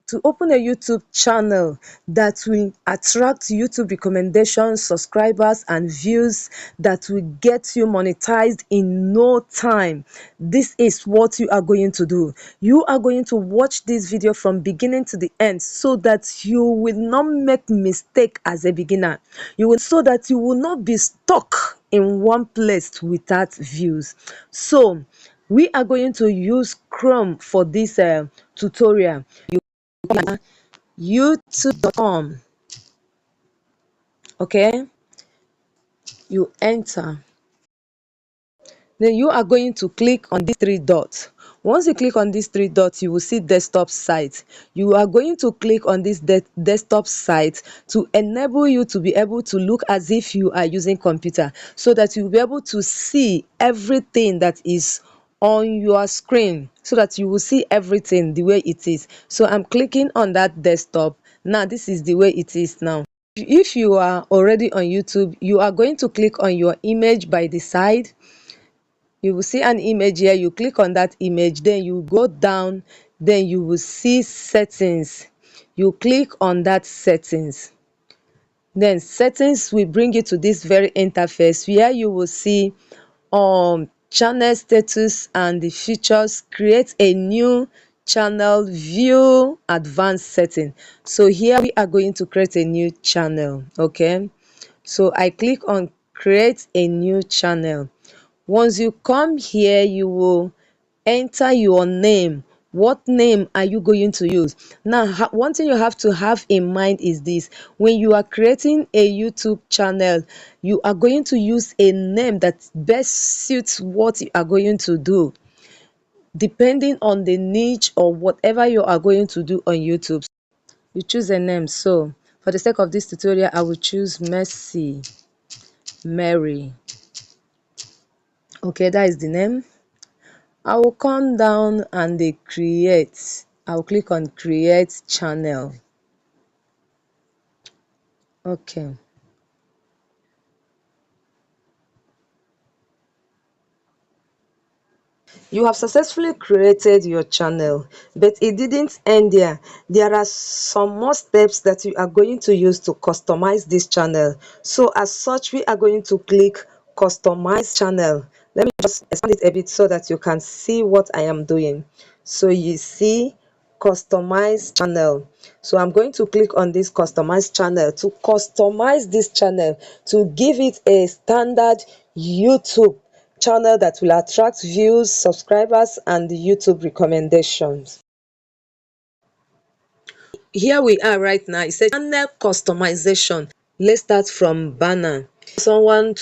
to open a YouTube channel that will attract YouTube recommendations, subscribers and views, that will get you monetized in no time. This is what you are going to do. You are going to watch this video from beginning to the end so that you will not make mistake as a beginner. So that you will not be stuck in one place without views. So we are going to use Chrome for this tutorial. YouTube.com. Okay, you enter, then you are going to click on these three dots. Once you click on these three dots, you will see desktop site. You are going to click on this desktop site to enable you to be able to look as if you are using computer, so that you will be able to see everything that is on your screen, so that you will see everything the way it is. So I'm clicking on that desktop. Now this is the way it is now. If you are already on YouTube, you are going to click on your image by the side. You will see an image here. You click on that image, then you go down, then you will see settings. You click on that settings, then settings will bring you to this very interface where you will see channel status and the features. Create a new channel, view advanced setting. So here we are going to create a new channel. Okay, so I click on create a new channel. Once you come here, you will enter your name. What name are you going to use? Now, one thing you have to have in mind is this: when you are creating a YouTube channel, you are going to use a name that best suits what you are going to do, depending on the niche or whatever you are going to do on YouTube. You choose a name. So for the sake of this tutorial, I will choose Mercy Mary. Okay, that is the name. I will come down and create. I will click on create channel. Okay. You have successfully created your channel, but it didn't end there. There are some more steps that you are going to use to customize this channel. So as such, we are going to click customize channel. Let me just expand it a bit so that you can see what I am doing. So you see customize channel. So I'm going to click on this customize channel to customize this channel, to give it a standard YouTube channel that will attract views, subscribers and YouTube recommendations. Here we are right now. It says channel customization. Let's start from banner. Someone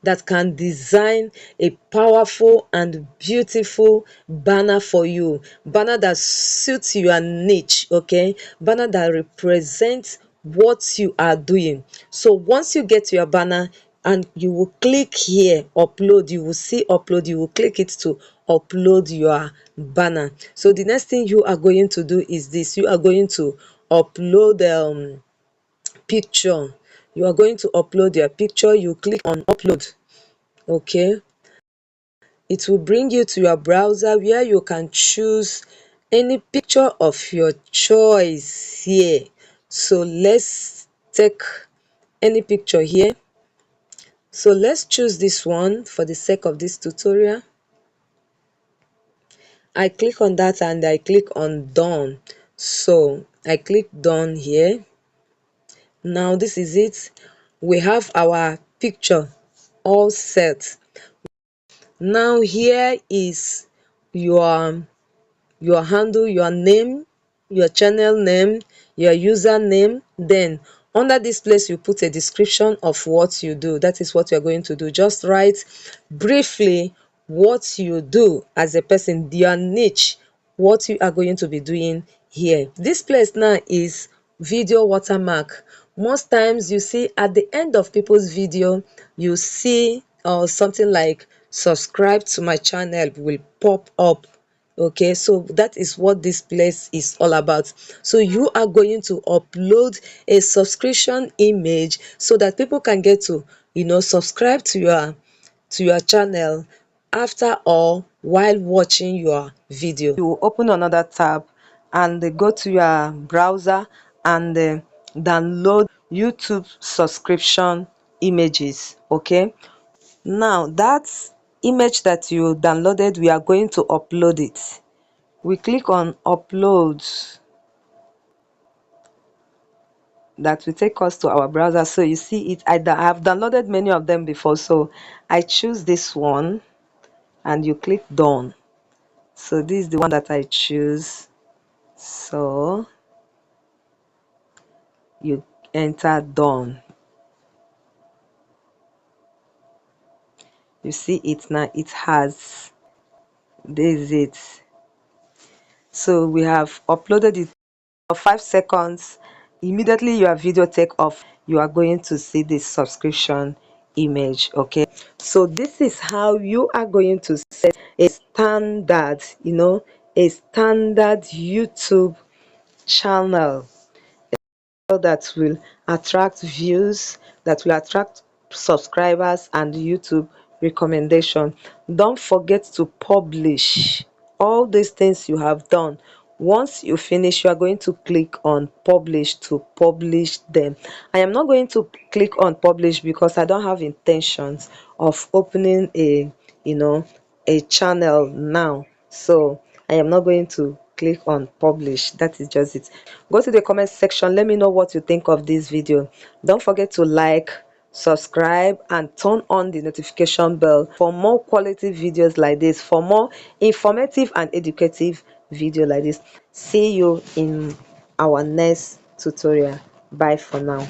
that can design a powerful and beautiful banner for you, banner that suits your niche. Okay, banner that represents what you are doing. So once you get your banner and you will click here upload, you will see upload, you will click it to upload your banner. So the next thing you are going to do is this: you are going to upload picture. You are going to upload your picture. You click on upload. Okay, it will bring you to your browser where you can choose any picture of your choice here. So let's take any picture here. So let's choose this one for the sake of this tutorial. I click on that and I click on done. So I click done here. Now this is it. We have our picture all set. Now here is your handle, your name, your channel name, your username. Then under this place you put a description of what you do. That is what you're going to do. Just write briefly what you do as a person, your niche, what you are going to be doing here. This place now is video watermark. Most times you see at the end of people's video, you see something like subscribe to my channel will pop up. Okay, so that is what this place is all about. So you are going to upload a subscription image so that people can get to subscribe to your channel after or while watching your video. You will open another tab and go to your browser and download YouTube subscription images. Okay, now that image that you downloaded, we are going to upload it. We click on upload. That will take us to our browser. So you see it, I have downloaded many of them before, so I choose this one and you click done. So this is the one that I choose. So you enter done. You see it now, it has, this is it. So we have uploaded it for 5 seconds. Immediately your video take off, you are going to see this subscription image. Okay, so this is how you are going to set a standard, a standard YouTube channel that will attract views, that will attract subscribers and YouTube recommendation. Don't forget to publish all these things you have done. Once you finish, you are going to click on publish to publish them. I am not going to click on publish because I don't have intentions of opening a channel now, so I am not going to click on publish. That is just it. Go to the comment section, let me know what you think of this video. Don't forget to like, subscribe and turn on the notification bell for more quality videos like this, for more informative and educative video like this. See you in our next tutorial. Bye for now.